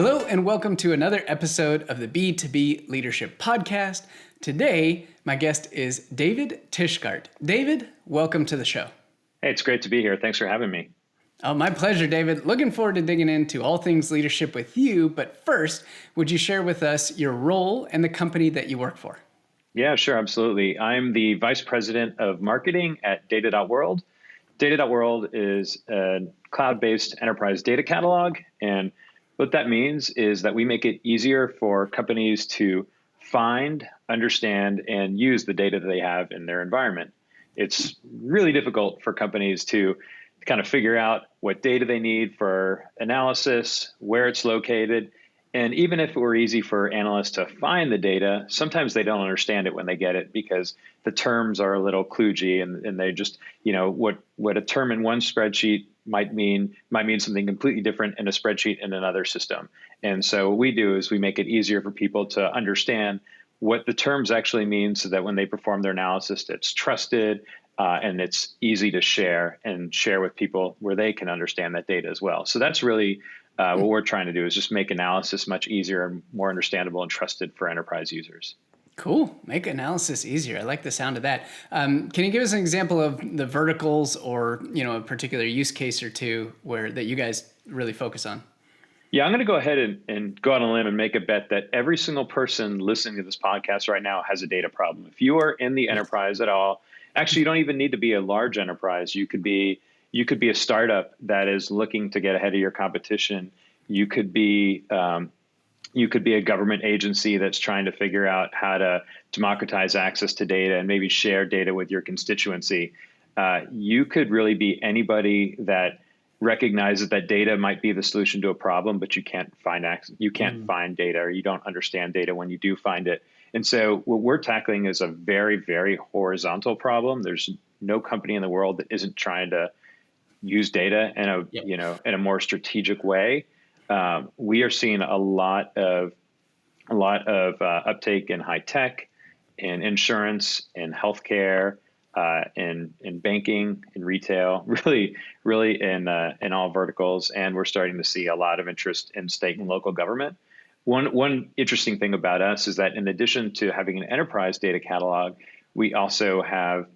Hello and welcome to another episode of the B2B Leadership Podcast. Today, my guest is David Tishgart. David, welcome to the show. Hey, it's great to be here. Thanks for having me. Oh, my pleasure, David. Looking forward to digging into all things leadership with you. But first, would you share with us your role and the company that you work for? Yeah, sure. Absolutely. I'm the Vice President of Marketing at data.world. Data.world is a cloud-based enterprise data catalog. And what that means is that we make it easier for companies to find, understand, and use the data that they have in their environment. It's really difficult for companies to kind of figure out what data they need for analysis, where it's located. And even if it were easy for analysts to find the data, sometimes they don't understand it when they get it because the terms are a little kludgy and they just, what a term in one spreadsheet might mean something completely different in a spreadsheet in another system. And so what we do is we make it easier for people to understand what the terms actually mean so that when they perform their analysis, it's trusted and it's easy to share with people where they can understand that data as well. So that's really what we're trying to do is just make analysis much easier and more understandable and trusted for enterprise users. Cool. Make analysis easier. I like the sound of that. Can you give us an example of the verticals or, a particular use case or two that you guys really focus on? Yeah, I'm going to go ahead and go on a limb and make a bet that every single person listening to this podcast right now has a data problem. If you are in the enterprise at all, actually, you don't even need to be a large enterprise. You could be a startup that is looking to get ahead of your competition. You could be a government agency that's trying to figure out how to democratize access to data and maybe share data with your constituency. You could really be anybody that recognizes that data might be the solution to a problem, but you can't find find data, or you don't understand data when you do find it. And so what we're tackling is a very, very horizontal problem. There's no company in the world that isn't trying to use data in a more strategic way. We are seeing a lot of uptake in high tech, in insurance, in healthcare, in banking, in retail, really in all verticals. And we're starting to see a lot of interest in state and local government. One interesting thing about us is that in addition to having an enterprise data catalog, we also have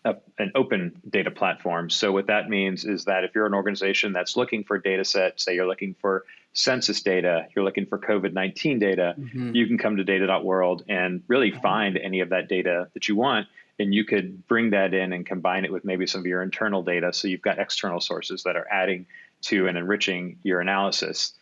an open data platform. So what that means is that if you're an organization that's looking for data set, say you're looking for census data, you're looking for COVID-19 data, you can come to data.world and really find any of that data that you want. And you could bring that in and combine it with maybe some of your internal data. So you've got external sources that are adding to and enriching your analysis.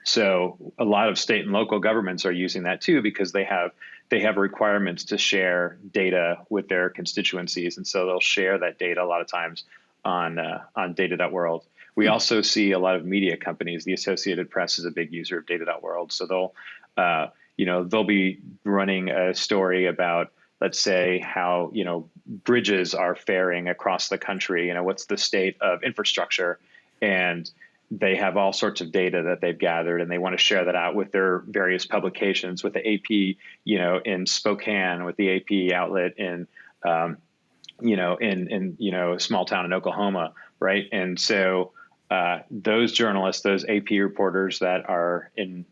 So a lot of state and local governments are using that too, because they have requirements to share data with their constituencies. And so they'll share that data a lot of times on data.world. We also see a lot of media companies. The Associated Press is a big user of data.world. So they'll be running a story about, let's say, how, bridges are faring across the country, what's the state of infrastructure, and they have all sorts of data that they've gathered, and they want to share that out with their various publications, with the AP, in Spokane, with the AP outlet in a small town in Oklahoma, right? And so those journalists, those AP reporters that are in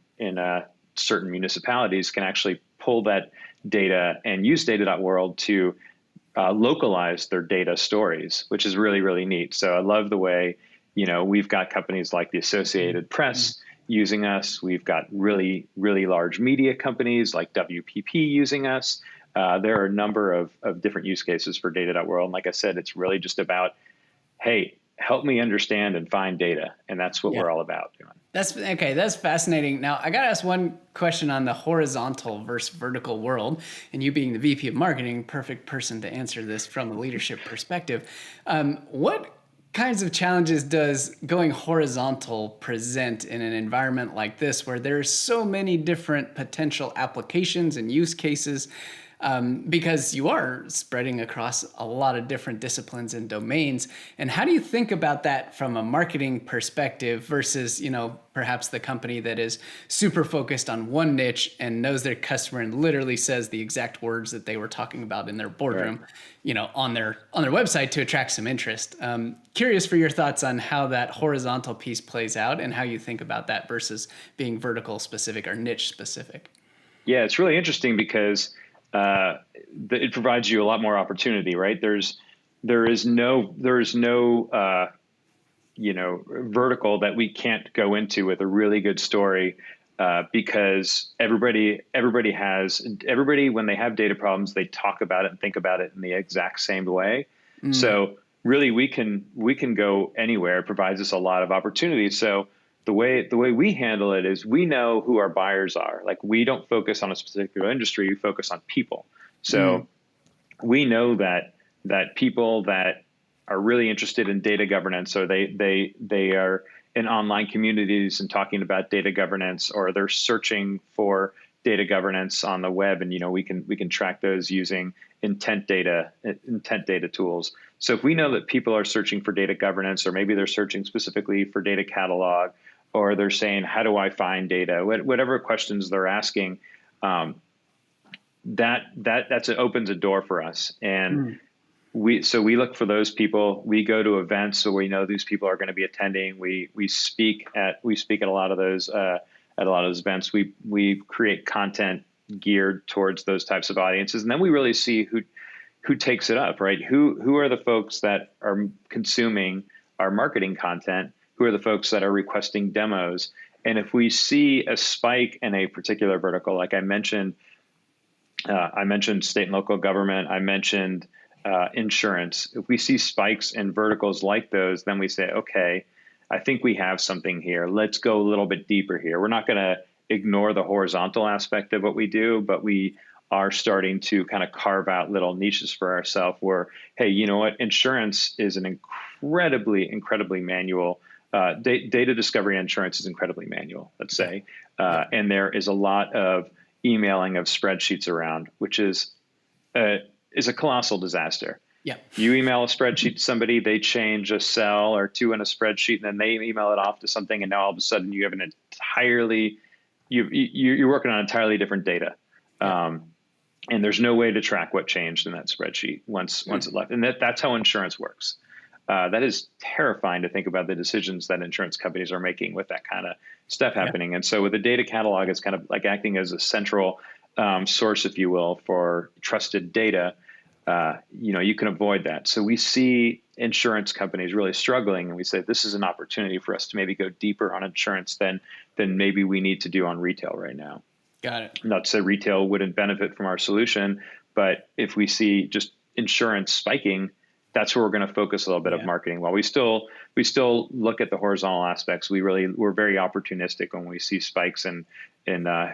certain municipalities can actually pull that data and use data.world to localize their data stories, which is really, really neat. So I love the way, we've got companies like the Associated Press using us. We've got really, really large media companies like WPP using us. There are a number of different use cases for data.world. And like I said, it's really just about, hey, help me understand and find data. And that's what we're all about doing. That's fascinating. Now, I got to ask one question on the horizontal versus vertical world. And you being the VP of Marketing, perfect person to answer this from a leadership perspective. What kinds of challenges does going horizontal present in an environment like this, where there's so many different potential applications and use cases? because you are spreading across a lot of different disciplines and domains. And how do you think about that from a marketing perspective versus, perhaps the company that is super focused on one niche and knows their customer and literally says the exact words that they were talking about in their boardroom, on their website to attract some interest. Curious for your thoughts on how that horizontal piece plays out and how you think about that versus being vertical specific or niche specific. Yeah, it's really interesting because it provides you a lot more opportunity, right? There is no vertical that we can't go into with a really good story, because everybody when they have data problems, they talk about it and think about it in the exact same way. So really we can go anywhere. It provides us a lot of opportunities. So the way we handle it is we know who our buyers are. Like, we don't focus on a particular industry, we focus on people. So we know that people that are really interested in data governance, or they are in online communities and talking about data governance, or they're searching for data governance on the web, and we can track those using intent data tools. So if we know that people are searching for data governance, or maybe they're searching specifically for data catalog, or they're saying, how do I find data? Whatever questions they're asking, that opens a door for us. And we look for those people. We go to events, so we know these people are going to be attending. We speak at a lot of those events. We create content geared towards those types of audiences, and then we really see who takes it up, right? Who are the folks that are consuming our marketing content? Who are the folks that are requesting demos? And if we see a spike in a particular vertical, like I mentioned state and local government, I mentioned insurance. If we see spikes in verticals like those, then we say, okay, I think we have something here. Let's go a little bit deeper here. We're not going to ignore the horizontal aspect of what we do, but we are starting to kind of carve out little niches for ourselves where, hey, you know what? Insurance is an incredibly manual. Data discovery insurance is incredibly manual, let's say. And there is a lot of emailing of spreadsheets around, which is a colossal disaster. Yeah. You email a spreadsheet to somebody, they change a cell or two in a spreadsheet, and then they email it off to something, and now all of a sudden you have you're working on entirely different data. And there's no way to track what changed in that spreadsheet once it left. And that's how insurance works. That is terrifying to think about the decisions that insurance companies are making with that kind of stuff happening. And so with the data catalog, it's kind of like acting as a central source, if you will, for trusted data. You can avoid that. So we see insurance companies really struggling, and we say this is an opportunity for us to maybe go deeper on insurance than maybe we need to do on retail right now. Got it. Not to say retail wouldn't benefit from our solution, but if we see just insurance spiking, that's where we're going to focus a little bit of marketing. While we still look at the horizontal aspects, we're very opportunistic when we see spikes in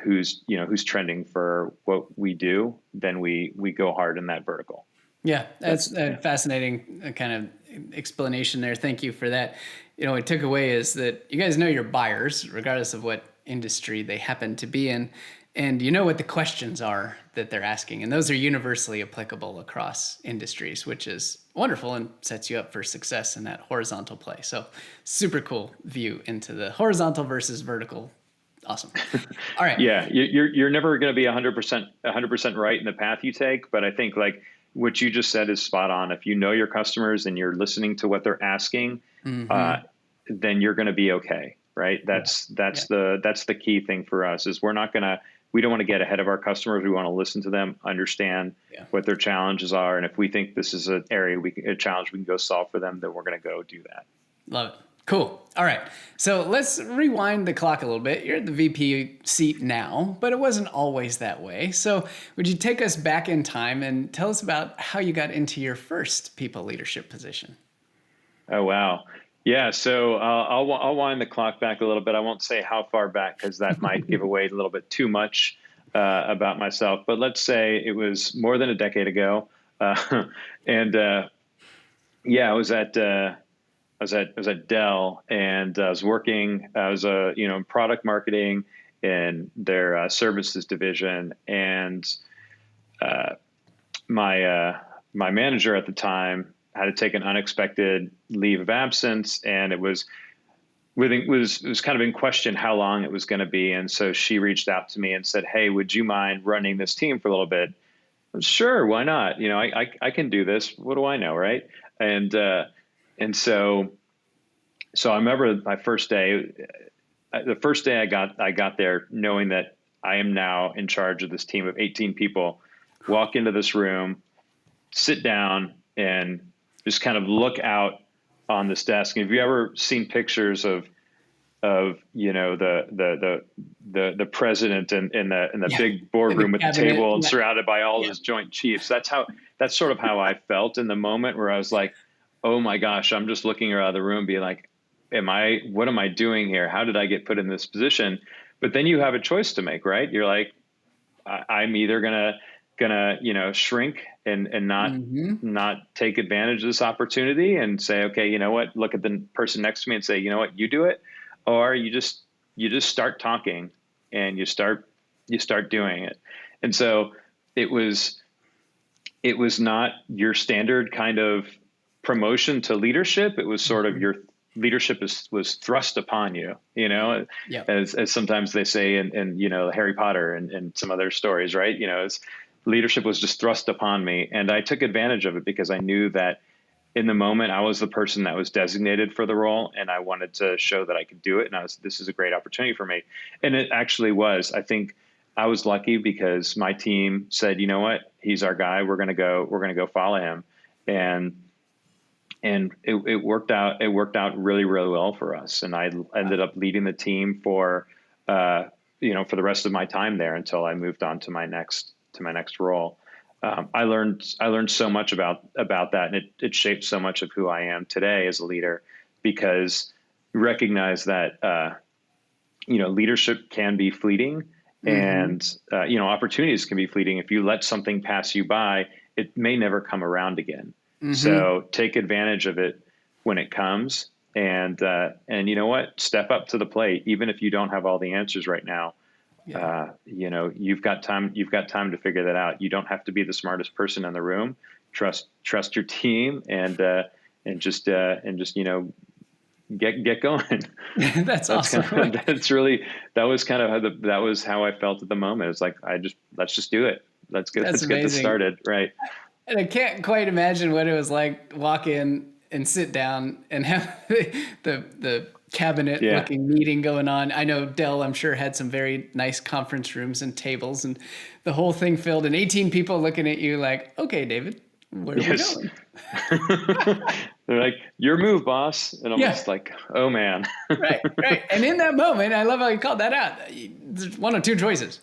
who's trending for what we do. Then we go hard in that vertical. Yeah, that's a fascinating kind of explanation there. Thank you for that. What I took away is that you guys know your buyers, regardless of what industry they happen to be in, and you know what the questions are that they're asking. And those are universally applicable across industries, which is wonderful and sets you up for success in that horizontal play. So super cool view into the horizontal versus vertical. Awesome. All right. Yeah, you're never going to be 100% right in the path you take, but I think like what you just said is spot on. If you know your customers and you're listening to what they're asking, then you're going to be okay, right? That's the key thing for us is we don't want to get ahead of our customers. We want to listen to them, understand what their challenges are. And if we think this is a challenge we can go solve for them, then we're going to go do that. Love it. Cool. All right. So let's rewind the clock a little bit. You're at the VP seat now, but it wasn't always that way. So would you take us back in time and tell us about how you got into your first people leadership position? Oh, wow. Yeah, so I'll wind the clock back a little bit. I won't say how far back because that might give away a little bit too much about myself. But let's say it was more than a decade ago, and I was at Dell, and I was working. I was in product marketing in their services division, and my manager at the time had to take an unexpected leave of absence, and it was kind of in question how long it was going to be. And so she reached out to me and said, "Hey, would you mind running this team for a little bit?" Sure, why not? I can do this. What do I know, right? And so I remember my first day. The first day I got there, knowing that I am now in charge of this team of 18 people. Walk into this room, sit down, and just kind of look out on this desk. And have you ever seen pictures of the president in the big boardroom with the table and surrounded by all of his joint chiefs? That's sort of how I felt in the moment, where I was like, oh my gosh, I'm just looking around the room being like, what am I doing here? How did I get put in this position? But then you have a choice to make, right? You're like, I'm either gonna shrink and not take advantage of this opportunity and say, okay, you know what, look at the person next to me and say, you know what, you do it. Or you just start talking and you start doing it. And so it was not your standard kind of promotion to leadership. It was sort of your leadership was thrust upon you, as sometimes they say in Harry Potter and some other stories, right? Leadership was just thrust upon me, and I took advantage of it because I knew that in the moment I was the person that was designated for the role, and I wanted to show that I could do it. And this is a great opportunity for me. And it actually was. I think I was lucky because my team said, you know what, he's our guy. We're going to go follow him. And it worked out. It worked out really, really well for us. And I ended up leading the team for the rest of my time there until I moved on to my next role. I learned so much about that, and it shaped so much of who I am today as a leader, because recognize that leadership can be fleeting, and opportunities can be fleeting. If you let something pass you by, it may never come around again. So take advantage of it when it comes, and you know what, step up to the plate, even if you don't have all the answers right now. Yeah. You've got time to figure that out. You don't have to be the smartest person in the room. Trust your team and just get going. That's awesome. That was how I felt at the moment. It's like, let's just do it. Let's get this started. Right. And I can't quite imagine what it was like to walk in and sit down and have the cabinet looking meeting going on. I know Dell, I'm sure, had some very nice conference rooms and tables, and the whole thing filled, and 18 people looking at you like, okay, David, where are we going? They're like, your move, boss. And I'm just like, oh man. Right. And in that moment, I love how you called that out. There's one of two choices.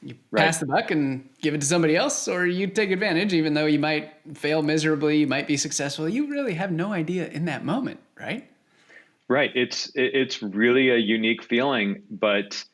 You pass the buck and give it to somebody else, or you take advantage, even though you might fail miserably, you might be successful. You really have no idea in that moment, right? Right. It's really a unique feeling, but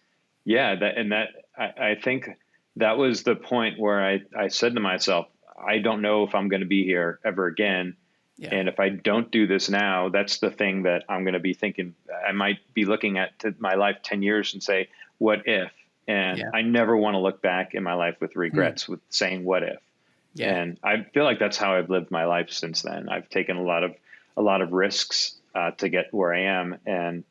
I think that was the point where I said to myself, I don't know if I'm going to be here ever again. Yeah. And if I don't do this now, that's the thing that I'm going to be thinking. I might be looking at my life 10 years and say, what if? And I never want to look back in my life with regrets, with saying what if. Yeah. And I feel like that's how I've lived my life since then. I've taken a lot of risks to get where I am, and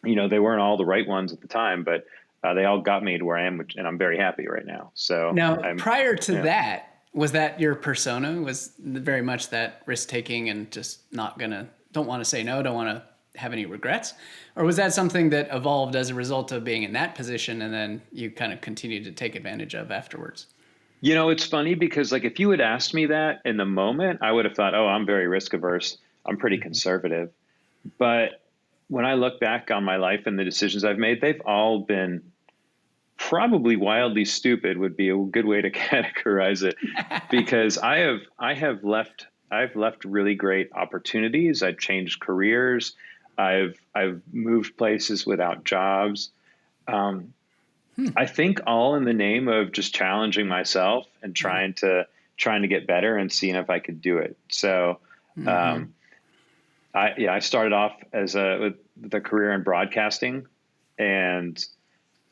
they weren't all the right ones at the time, but they all got me to where I am, and I'm very happy right now. So now, prior to that, was that your persona? Was very much that risk taking and just don't want to say no, don't want to have any regrets? Or was that something that evolved as a result of being in that position and then you kind of continued to take advantage of afterwards? It's funny because if you had asked me that in the moment, I would have thought, oh, I'm very risk averse. I'm pretty conservative. But when I look back on my life and the decisions I've made, they've all been probably wildly stupid would be a good way to categorize it, because I've left really great opportunities. I've changed careers. I've moved places without jobs. I think all in the name of just challenging myself and trying to get better and seeing if I could do it. So, I started off with a career in broadcasting, and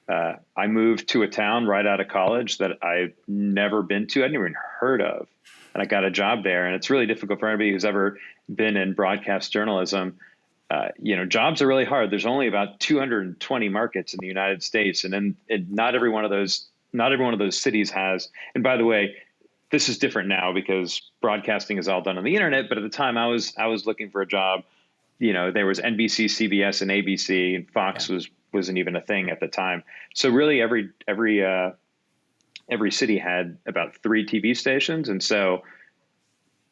I moved to a town right out of college that I've never been to. I'd never even heard of. And I got a job there. And it's really difficult for anybody who's ever been in broadcast journalism. Jobs are really hard. There's only about 220 markets in the United States. And then not every one of those cities has, and by the way, this is different now because broadcasting is all done on the internet. But at the time I was looking for a job, there was NBC, CBS, and ABC, and Fox wasn't even a thing at the time. So really every city had about 3 TV stations. And so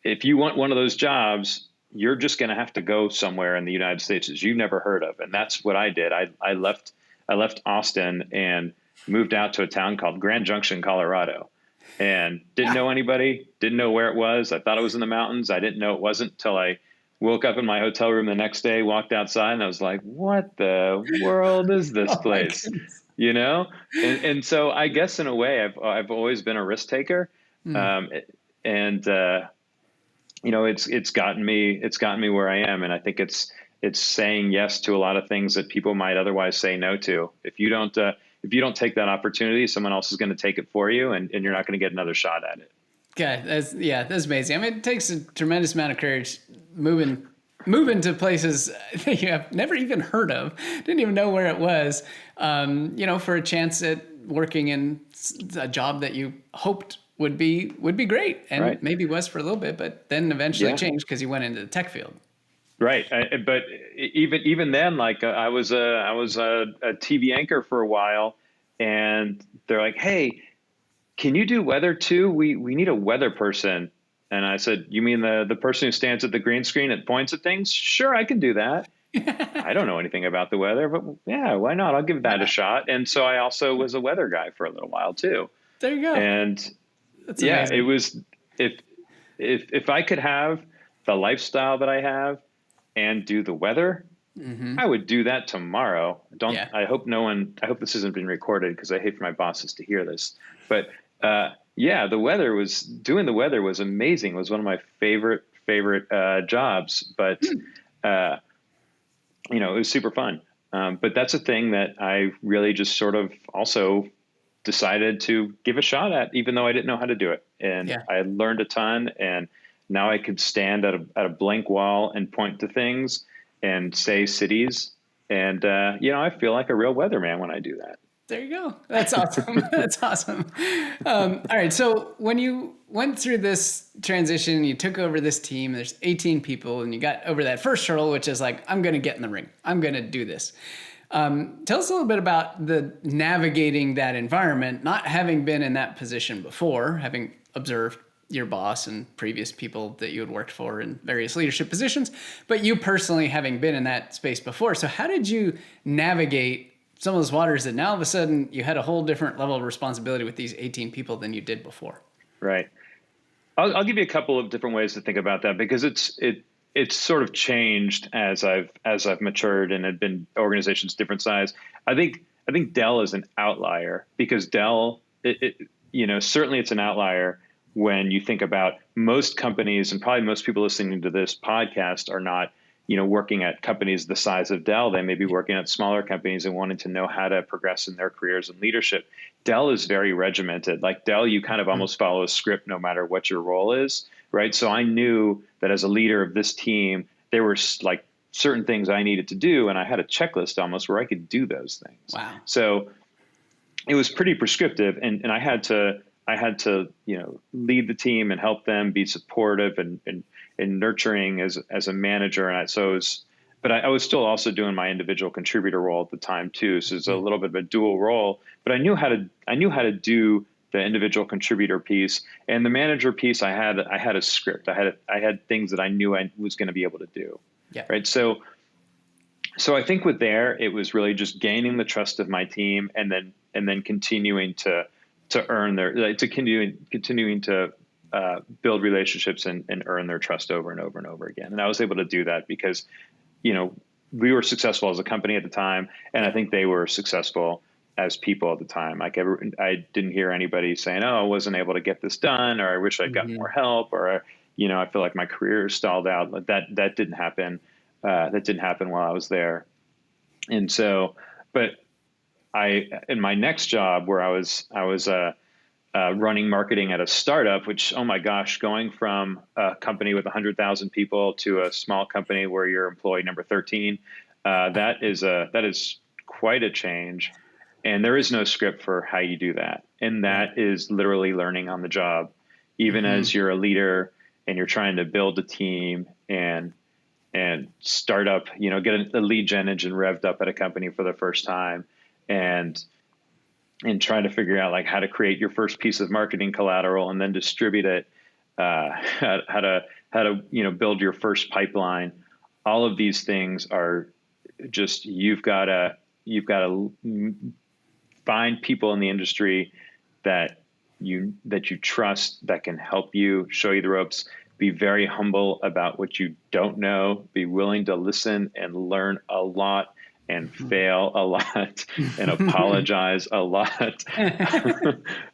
if you want one of those jobs, you're just going to have to go somewhere in the United States that you've never heard of. And that's what I did. I left Austin and moved out to a town called Grand Junction, Colorado, and didn't know anybody, didn't know where it was. I thought it was in the mountains. I didn't know it wasn't until I woke up in my hotel room the next day, walked outside, and I was like, what the world is this place? And so I guess in a way I've always been a risk taker. It's gotten me where I am. And I think it's saying yes to a lot of things that people might otherwise say no to. If you don't take that opportunity, someone else is going to take it for you, and you're not going to get another shot at it. Okay, that's amazing. I mean, it takes a tremendous amount of courage moving to places that you have never even heard of, didn't even know where it was, for a chance at working in a job that you hoped would be great, and maybe was for a little bit, but then eventually changed because you went into the tech field. Right, but even then, like I was a TV anchor for a while, and they're like, "Hey, can you do weather too? We need a weather person." And I said, "You mean the person who stands at the green screen and points at things? Sure, I can do that. I don't know anything about the weather, but yeah, why not? I'll give that a shot." And so I also was a weather guy for a little while too. There you go. And that's amazing. It was if I could have the lifestyle that I have and do the weather, I would do that tomorrow. I hope this hasn't been recorded because I hate for my bosses to hear this. But the weather was amazing. It was one of my favorite jobs, but it was super fun. But that's a thing that I really just sort of also decided to give a shot at, even though I didn't know how to do it. And I learned a ton, and now I could stand at a blank wall and point to things and say cities. And, I feel like a real weatherman when I do that. There you go. That's awesome. That's awesome. All right. So when you went through this transition, you took over this team, there's 18 people, and you got over that first hurdle, which is like, I'm going to get in the ring. I'm going to do this. Tell us a little bit about the navigating that environment, not having been in that position before, having observed your boss and previous people that you had worked for in various leadership positions, but you personally having been in that space before. So how did you navigate some of those waters that now all of a sudden you had a whole different level of responsibility with these 18 people than you did before? Right. I'll give you a couple of different ways to think about that, because it's sort of changed as I've matured and had been organizations different size. I think Dell is an outlier, because Dell, certainly it's an outlier when you think about most companies, and probably most people listening to this podcast are not, working at companies the size of Dell. They may be working at smaller companies and wanting to know how to progress in their careers and leadership. Dell is very regimented. Like Dell, you kind of almost follow a script no matter what your role is, right? So I knew that as a leader of this team, there were like certain things I needed to do, and I had a checklist almost where I could do those things. Wow. So it was pretty prescriptive, and I had to lead the team and help them, be supportive and nurturing as a manager. And but I was still also doing my individual contributor role at the time too. So it's a little bit of a dual role, but I knew how to do the individual contributor piece, and the manager piece. I had a script. I had things that I knew I was going to be able to do. Yeah. Right. So I think with there, it was really just gaining the trust of my team, and then continuing to earn continuing to build relationships and earn their trust over and over and over again. And I was able to do that because, we were successful as a company at the time, and I think they were successful as people at the time. Like I didn't hear anybody saying, "Oh, I wasn't able to get this done," or "I wish I'd gotten more help," or I feel like my career stalled out. That didn't happen. That didn't happen while I was there. And so, but in my next job where I was running marketing at a startup, which, oh my gosh, going from a company with 100,000 people to a small company where you're employee number 13, that is quite a change. And there is no script for how you do that. And that is literally learning on the job, even as you're a leader and you're trying to build a team and start up, get a lead gen engine revved up at a company for the first time, and try to figure out like how to create your first piece of marketing collateral and then distribute it, how to build your first pipeline. All of these things are just, you've got to find people in the industry that you trust, that can help you, show you the ropes. Be very humble about what you don't know. Be willing to listen and learn a lot and fail a lot and apologize a lot.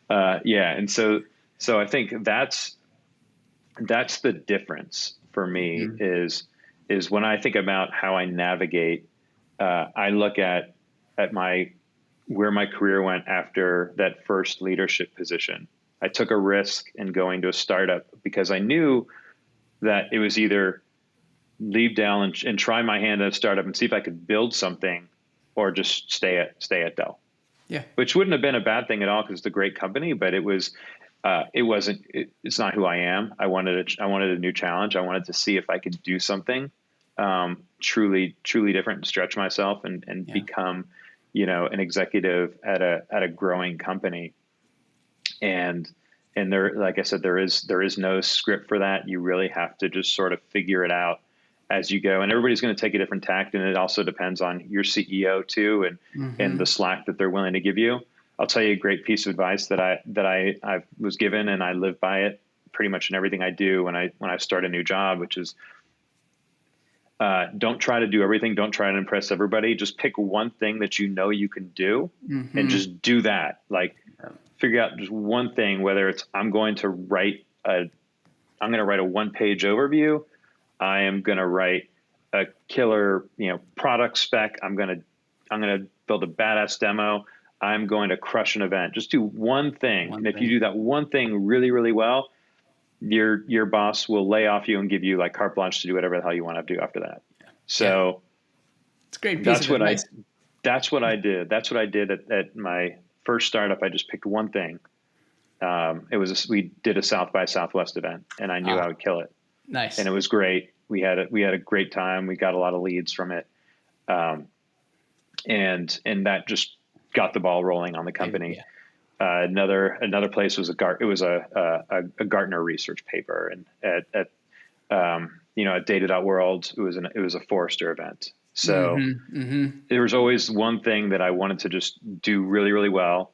And so I think that's the difference for me is when I think about how I navigate, I look at where my career went after that first leadership position. I took a risk in going to a startup because I knew that it was either leave Dell and try my hand at a startup and see if I could build something, or just stay at Dell. Yeah. Which wouldn't have been a bad thing at all because it's a great company, but it's not who I am. I wanted a new challenge. I wanted to see if I could do something truly different and stretch myself and become, an executive at a growing company. And there, like I said, there is no script for that. You really have to just sort of figure it out as you go, and everybody's going to take a different tact. And it also depends on your CEO too, and the slack that they're willing to give you. I'll tell you a great piece of advice that I was given, and I live by it pretty much in everything I do when I start a new job, which is, don't try to do everything. Don't try to impress everybody. Just pick one thing that you can do, and just do that. Like, figure out just one thing, whether it's I'm going to write a one-page overview. I am going to write a killer, product spec. I'm going to build a badass demo. I'm going to crush an event. Just do one thing. If you do that one thing really, really well, your boss will lay off you and give you like carte blanche to do whatever the hell you want to do after that. So it's a great piece of advice. That's what I did. That's what I did at my first startup. I just picked one thing. We did a South by Southwest event, and I knew I would kill it. Nice. And it was great. We had a great time. We got a lot of leads from it. And that just got the ball rolling on the company. Yeah. Another place was a Gartner research paper, and at data.world, it was a Forrester event. So there was always one thing that I wanted to just do really, really well,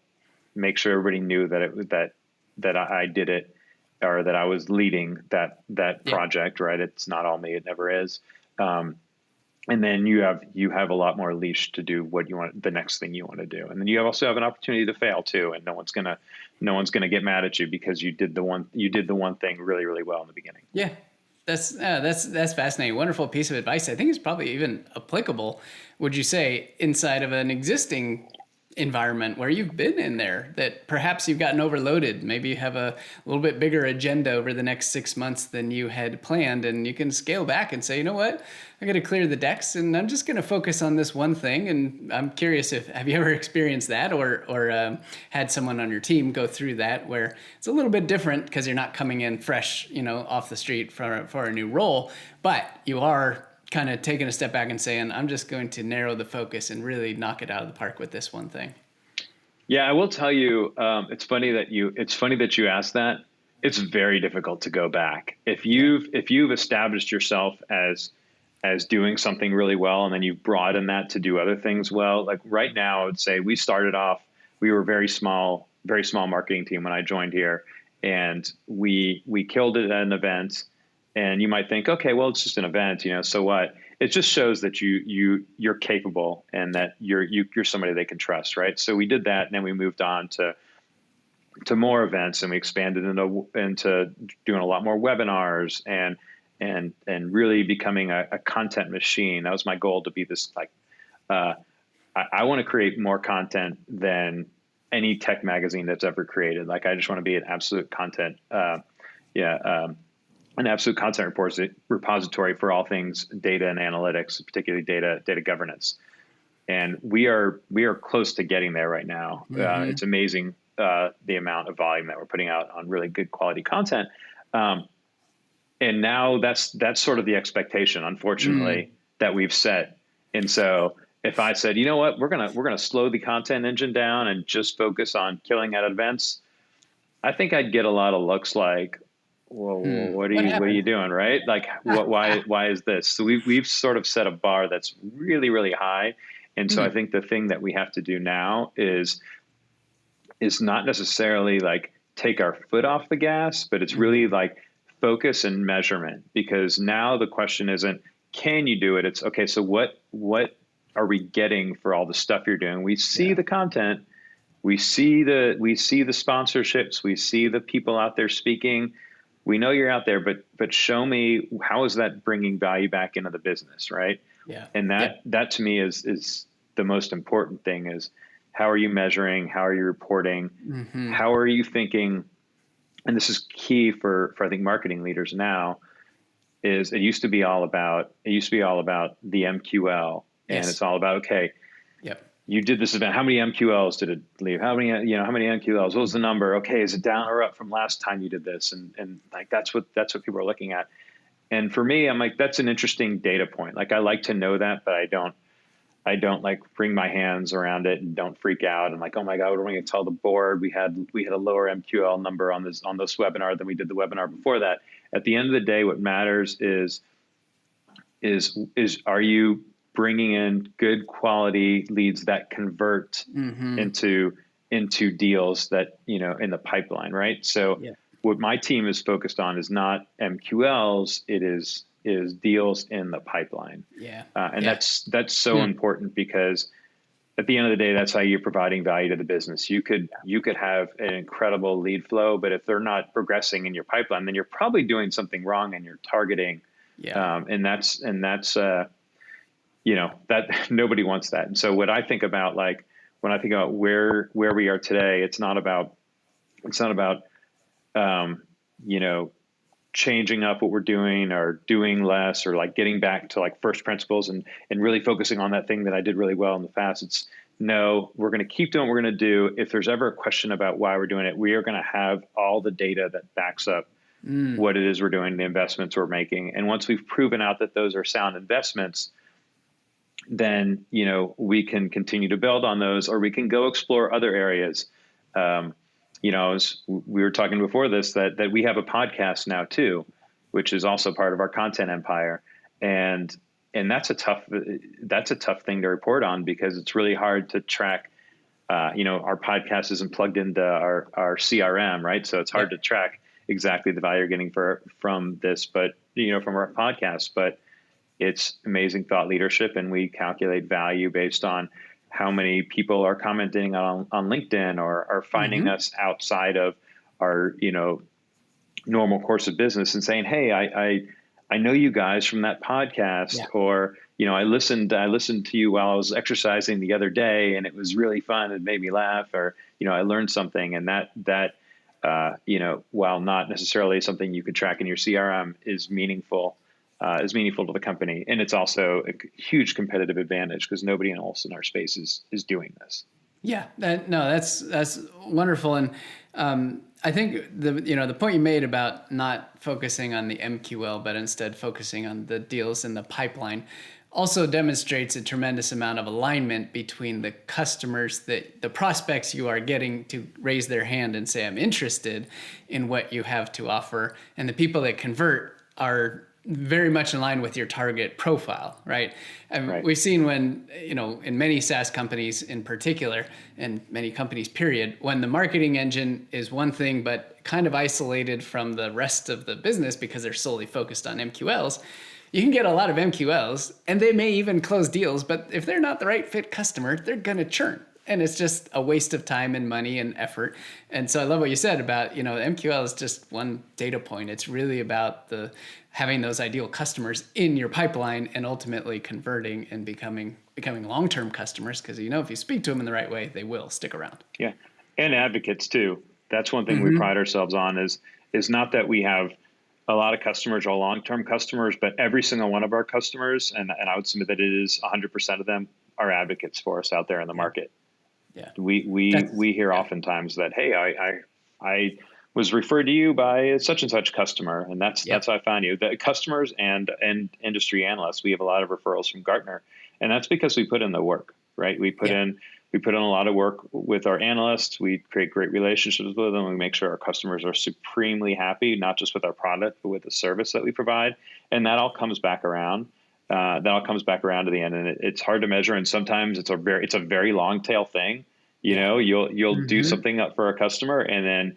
make sure everybody knew that I did it, or that I was leading that project, right? It's not all me. It never is. And then you have a lot more leash to do what you want, the next thing you want to do. And then you also have an opportunity to fail too. And no one's gonna get mad at you because you did the one thing really, really well in the beginning. Yeah. That's fascinating. Wonderful piece of advice. I think it's probably even applicable, would you say, inside of an existing environment where you've been in there, that perhaps you've gotten overloaded. Maybe you have a little bit bigger agenda over the next 6 months than you had planned, and you can scale back and say, you know what, I got to clear the decks and I'm just going to focus on this one thing. And I'm curious, have you ever experienced that or had someone on your team go through that, where it's a little bit different because you're not coming in fresh, off the street for a new role, but you are kind of taking a step back and saying, I'm just going to narrow the focus and really knock it out of the park with this one thing. Yeah, I will tell you, it's funny that you asked that. It's very difficult to go back. If you've established yourself as doing something really well, and then you broaden that to do other things well. Like right now, I would say we were a very small marketing team when I joined here, and we killed it at an event. And you might think, okay, well, it's just an event, so what? It just shows that you're capable and that you're somebody they can trust, right? So we did that, and then we moved on to more events, and we expanded into doing a lot more webinars and really becoming a content machine. That was my goal, to be this I want to create more content than any tech magazine that's ever created. Like, I just want to be an absolute content, an absolute content repository for all things data and analytics, particularly data governance. And we are close to getting there right now. It's amazing the amount of volume that we're putting out on really good quality content. And now that's sort of the expectation, unfortunately, that we've set. And so if I said, you know what, we're gonna slow the content engine down and just focus on killing at events, I think I'd get a lot of looks like, well, what are you doing, right? Like, why is this? So we've sort of set a bar that's really, really high. And so I think the thing that we have to do now is not necessarily like take our foot off the gas, but it's really like focus and measurement, because now the question isn't, can you do it? It's okay. So what are we getting for all the stuff you're doing? We see the content, we see the sponsorships, we see the people out there speaking. We know you're out there, but show me, how is that bringing value back into the business, right? Yeah. And that to me is the most important thing, is how are you measuring? How are you reporting? How are you thinking? And this is key for I think marketing leaders now, is it used to be all about the MQL, and it's all about, okay, you did this event. How many MQLs did it leave? How many MQLs? What was the number? Okay, is it down or up from last time you did this? And like, that's what people are looking at. And for me, I'm like, that's an interesting data point. Like, I like to know that, but I don't like wring my hands around it and don't freak out. I'm like, oh my God, what are we going to tell the board? We had a lower MQL number on this webinar than we did the webinar before that. At the end of the day, what matters is are you bringing in good quality leads that convert into deals that, in the pipeline, right? So what my team is focused on is not MQLs, it is deals in the pipeline. That's so important, because at the end of the day, that's how you're providing value to the business. You could have an incredible lead flow, but if they're not progressing in your pipeline, then you're probably doing something wrong and you're targeting. And that's that nobody wants that. And so what I think about, like, when I think about where we are today, it's not about changing up what we're doing or doing less, or like getting back to like first principles and really focusing on that thing that I did really well in the past. It's no, we're going to keep doing what we're going to do. If there's ever a question about why we're doing it, we are going to have all the data that backs up what it is we're doing, the investments we're making. And once we've proven out that those are sound investments, then, we can continue to build on those, or we can go explore other areas. As we were talking before this, that we have a podcast now too, which is also part of our content empire. And that's a tough thing to report on, because it's really hard to track. Our podcast isn't plugged into our CRM, right? So it's hard to track exactly the value you're getting from this, but from our podcast. But it's amazing thought leadership, and we calculate value based on how many people are commenting on LinkedIn or are finding us outside of our, normal course of business and saying, hey, I know you guys from that podcast, or, I listened to you while I was exercising the other day and it was really fun. It made me laugh, or, I learned something. And that while not necessarily something you could track in your CRM, is meaningful to the company. And it's also a huge competitive advantage, because nobody else in our space is doing this. Yeah, that's wonderful. And I think the point you made about not focusing on the MQL, but instead focusing on the deals in the pipeline, also demonstrates a tremendous amount of alignment between the customers, the prospects you are getting to raise their hand and say, I'm interested in what you have to offer, and the people that convert are very much in line with your target profile, right? And we've seen when, in many SaaS companies in particular, and many companies period, when the marketing engine is one thing, but kind of isolated from the rest of the business because they're solely focused on MQLs, you can get a lot of MQLs and they may even close deals, but if they're not the right fit customer, they're going to churn. And it's just a waste of time and money and effort. And so I love what you said about, MQL is just one data point. It's really about having those ideal customers in your pipeline and ultimately converting and becoming long-term customers. Because, if you speak to them in the right way, they will stick around. Yeah. And advocates too. That's one thing we pride ourselves on is not that we have a lot of customers or long-term customers, but every single one of our customers, and I would submit that it is 100% of them, are advocates for us out there in the market. Yeah. We hear oftentimes that, hey, I was referred to you by such and such customer, and that's how I found you. The customers and industry analysts, we have a lot of referrals from Gartner, and that's because we put in the work, right? We put in a lot of work with our analysts. We create great relationships with them. We make sure our customers are supremely happy, not just with our product, but with the service that we provide, and that all comes back around. That all comes back around to the end, and it's hard to measure. And sometimes it's a very long tail thing. You'll do something up for a customer, and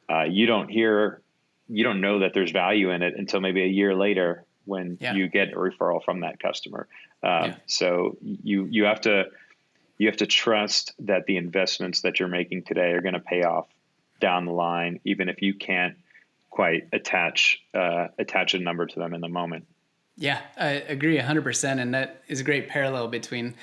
then you don't know that there's value in it until maybe a year later when you get a referral from that customer. So you have to trust that the investments that you're making today are going to pay off down the line, even if you can't quite attach a number to them in the moment. Yeah, I agree 100%. And that is a great parallel between,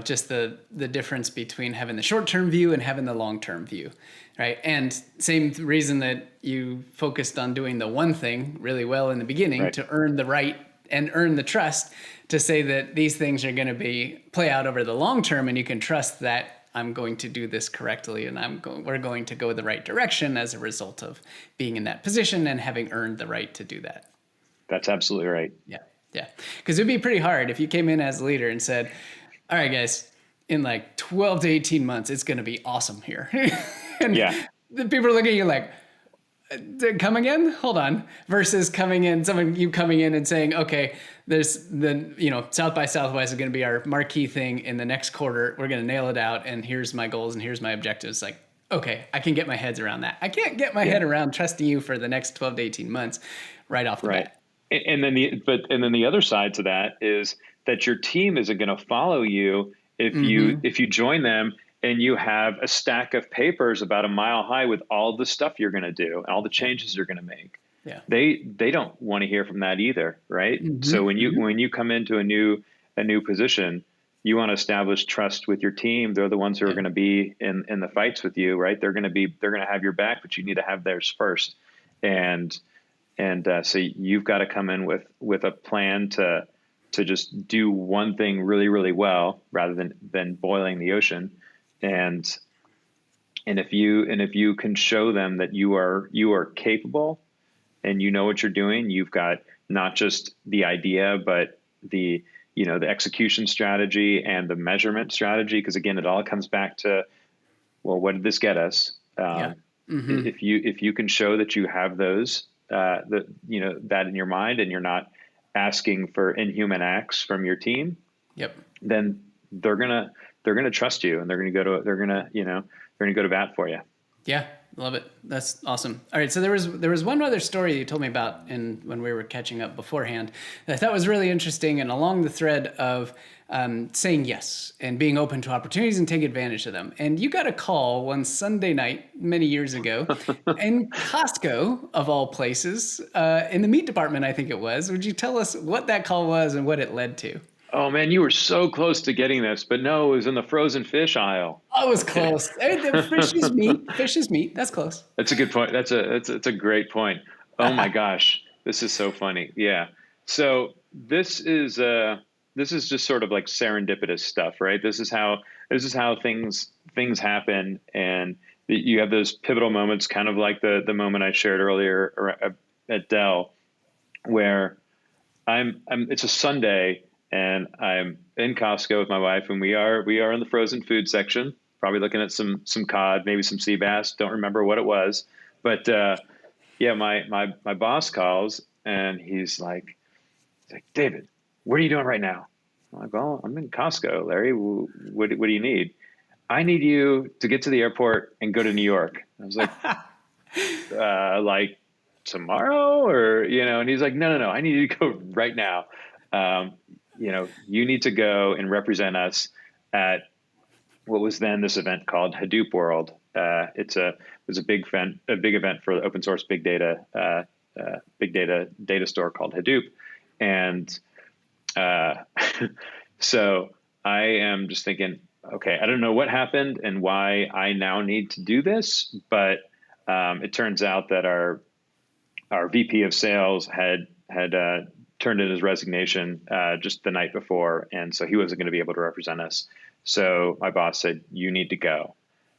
just the difference between having the short-term view and having the long-term view, right? And same reason that you focused on doing the one thing really well in the beginning to earn the right and earn the trust to say that these things are going to play out over the long term, and you can trust that I'm going to do this correctly and we're going to go the right direction as a result of being in that position and having earned the right to do that. That's absolutely right. Yeah. Because it'd be pretty hard if you came in as a leader and said, all right, guys, in like 12 to 18 months, it's going to be awesome here. And the people are looking at you like, come again? Hold on. Versus you coming in and saying, okay, there's South by Southwest is going to be our marquee thing in the next quarter. We're going to nail it out. And here's my goals and here's my objectives. Like, okay, I can get my head around that. I can't get my head around trusting you for the next 12 to 18 months right off the bat. And then the other side to that is that your team isn't going to follow you if you join them and you have a stack of papers about a mile high with all the stuff you're going to do and all the changes you're going to make. Yeah. They don't want to hear from that either, right? So when you come into a new position, you want to establish trust with your team. They're the ones who are going to be in the fights with you, right? They're going to have your back, but you need to have theirs first. And so you've got to come in with a plan to just do one thing really, really well rather than boiling the ocean. And if you can show them that you are capable and you know what you're doing, you've got not just the idea, but the execution strategy and the measurement strategy. Because again, it all comes back to, well, what did this get us? If you can show that you have those, that in your mind, and you're not asking for inhuman acts from your team, then they're gonna trust you, and they're gonna go to bat for you. Yeah, love it. That's awesome. All right, so there was one other story you told me about when we were catching up beforehand that I thought was really interesting, and along the thread of saying yes and being open to opportunities and take advantage of them. And you got a call one Sunday night many years ago in Costco, of all places, in the meat department, I think it was. Would you tell us what that call was and what it led to? Oh man, you were so close to getting this, but no, it was in the frozen fish aisle. I was close. Hey, fish is meat. Fish is meat. That's close. That's a good point. That's a great point. Oh my gosh, this is so funny. Yeah. So this is just sort of like serendipitous stuff, right? This is how things happen, and you have those pivotal moments, kind of like the moment I shared earlier at Dell, where it's a Sunday. And I'm in Costco with my wife, and we are in the frozen food section, probably looking at some cod, maybe some sea bass. Don't remember what it was, but my boss calls, and he's like, David, what are you doing right now? I'm like, well, I'm in Costco, Larry. What do you need? I need you to get to the airport and go to New York. I was like, like tomorrow, or and he's like, no, I need you to go right now. You need to go and represent us at what was then this event called Hadoop World. It was a big event for the open source big data store called Hadoop, and so I am just thinking, okay, I don't know what happened and why I now need to do this, but it turns out that our VP of sales had turned in his resignation just the night before, and so he wasn't going to be able to represent us. So my boss said, "You need to go."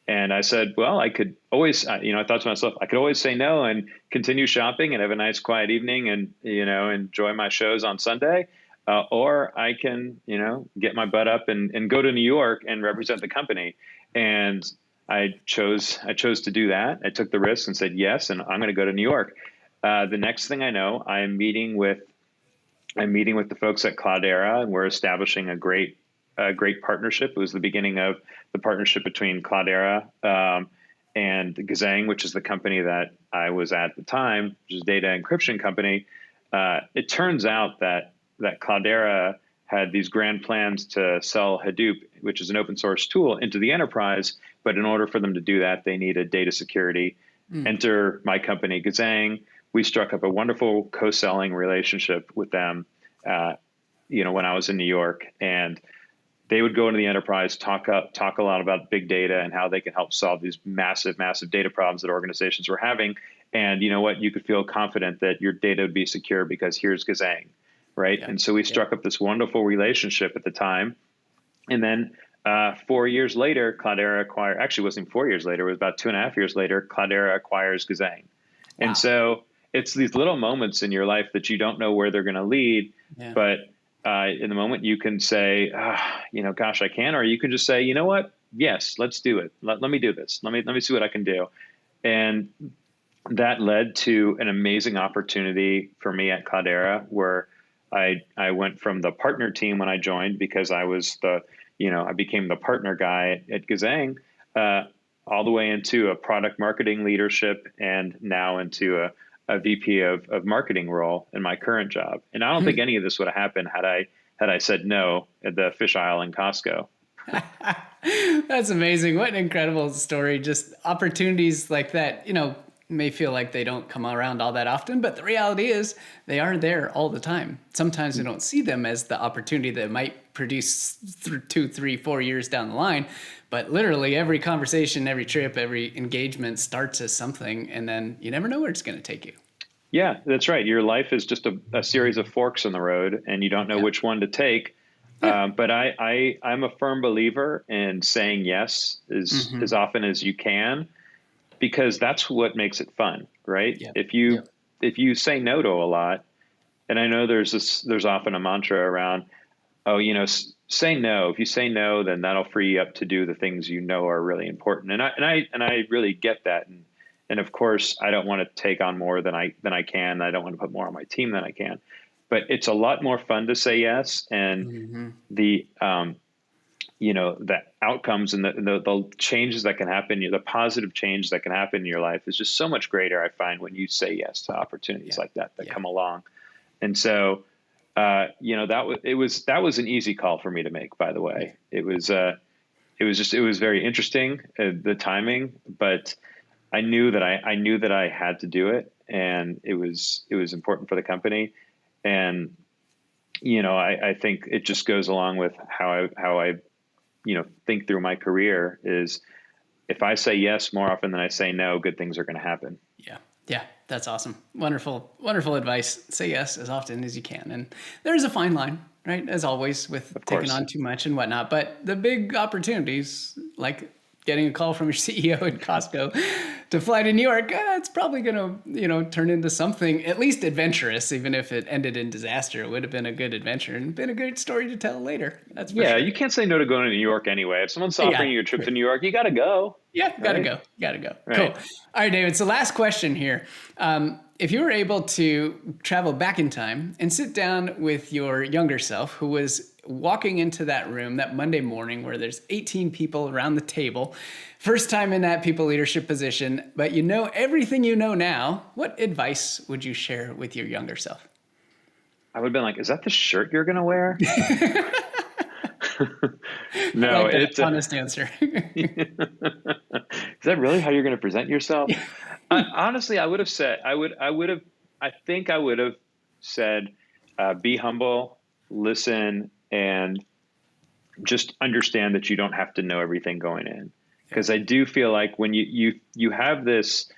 And I said, well, I could always, I thought to myself, I could always say no and continue shopping and have a nice quiet evening and, enjoy my shows on Sunday. Or I can, get my butt up and go to New York and represent the company. And I chose to do that. I took the risk and said yes, and I'm going to go to New York. The next thing I know, I'm meeting with the folks at Cloudera, and we're establishing a great partnership. It was the beginning of the partnership between Cloudera and Gazang, which is the company that I was at the time, which is a data encryption company. It turns out that Cloudera had these grand plans to sell Hadoop, which is an open source tool, into the enterprise. But in order for them to do that, they needed data security. Enter my company, Gazang. We struck up a wonderful co-selling relationship with them, when I was in New York, and they would go into the enterprise, talk a lot about big data and how they can help solve these massive data problems that organizations were having. And you know what? You could feel confident that your data would be secure because here's Gazang, right? Yeah. And so we struck up this wonderful relationship at the time. And then 4 years later, Cloudera acquired, actually it wasn't 4 years later, it was about 2.5 years later, Cloudera acquires Gazang. Wow. And so it's these little moments in your life that you don't know where they're going to lead, but in the moment you can say, gosh, I can, or you can just say, you know what? Yes, let's do it. Let me do this. Let me see what I can do. And that led to an amazing opportunity for me at Cloudera, where I went from the partner team when I joined, because I was I became the partner guy at Gazang, all the way into a product marketing leadership, and now into a VP of marketing role in my current job. And I don't think any of this would have happened had I said no at the fish aisle in Costco. That's amazing. What an incredible story. Just opportunities like that, may feel like they don't come around all that often, but the reality is they are there all the time. Sometimes we don't see them as the opportunity that might produce 2, 3, 4 years down the line. But literally every conversation, every trip, every engagement starts as something, and then you never know where it's going to take you. Yeah, that's right. Your life is just a series of forks in the road, and you don't know which one to take. But I'm a firm believer in saying yes as often as you can, because that's what makes it fun, right? Yeah. If you say no to a lot, and I know there's often a mantra around, say no. If you say no, then that'll free you up to do the things are really important. And I really get that. And of course, I don't want to take on more than I can. I don't want to put more on my team than I can. But it's a lot more fun to say yes, and the outcomes and the changes that can happen, the positive change that can happen in your life is just so much greater, I find, when you say yes to opportunities like that come along. And so, that was an easy call for me to make, by the way. It was very interesting, the timing, but I knew that I had to do it, and it was important for the company. And, I think it just goes along with how I think through my career is, if I say yes more often than I say no, good things are going to happen. Yeah. That's awesome. Wonderful advice. Say yes as often as you can. And there's a fine line, right? As always, with taking on too much and whatnot. But the big opportunities, like getting a call from your CEO at Costco to fly to New York, it's probably going to, turn into something at least adventurous. Even if it ended in disaster, it would have been a good adventure and been a good story to tell later. That's for sure. You can't say no to going to New York anyway. If someone's offering you a trip to New York, you got to go. Yeah, gotta go. Right. Cool. All right, David. So last question here. If you were able to travel back in time and sit down with your younger self, who was walking into that room that Monday morning where there's 18 people around the table, first time in that people leadership position, but you know everything you know now, what advice would you share with your younger self? I would have been like, is that the shirt you're going to wear? I No, like that it's honest answer. is that really how you're going to present yourself? Honestly, I would have said, I think I would have said, be humble, listen, and just understand that you don't have to know everything going in. Because I do feel like when you have this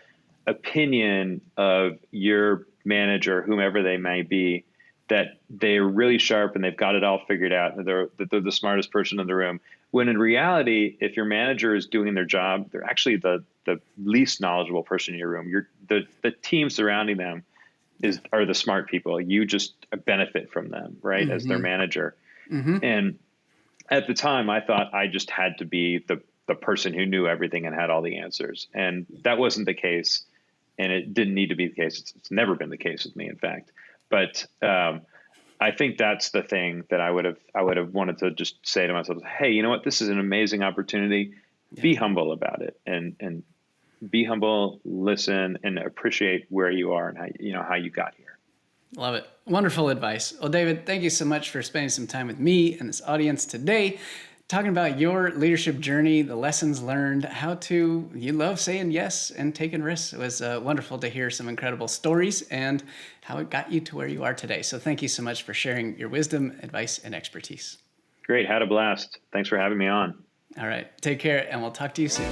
opinion of your manager, whomever they may be, that they're really sharp and they've got it all figured out, and that they're the smartest person in the room. When in reality, if your manager is doing their job, they're actually the least knowledgeable person in your room. The team surrounding them are the smart people. You just benefit from them, right, as their manager. And at the time, I thought I just had to be the person who knew everything and had all the answers, and that wasn't the case. And it didn't need to be the case. It's never been the case with me, in fact. But I think that's the thing that I would have wanted to just say to myself: hey, you know what? This is an amazing opportunity. Be humble about it, and be humble, listen, and appreciate where you are and how you got here. Love it. Wonderful advice. Well, David, thank you so much for spending some time with me and this audience today, talking about your leadership journey, the lessons learned, you love saying yes and taking risks. It was wonderful to hear some incredible stories and how it got you to where you are today. So thank you so much for sharing your wisdom, advice, and expertise. Great. Had a blast. Thanks for having me on. All right. Take care, and we'll talk to you soon.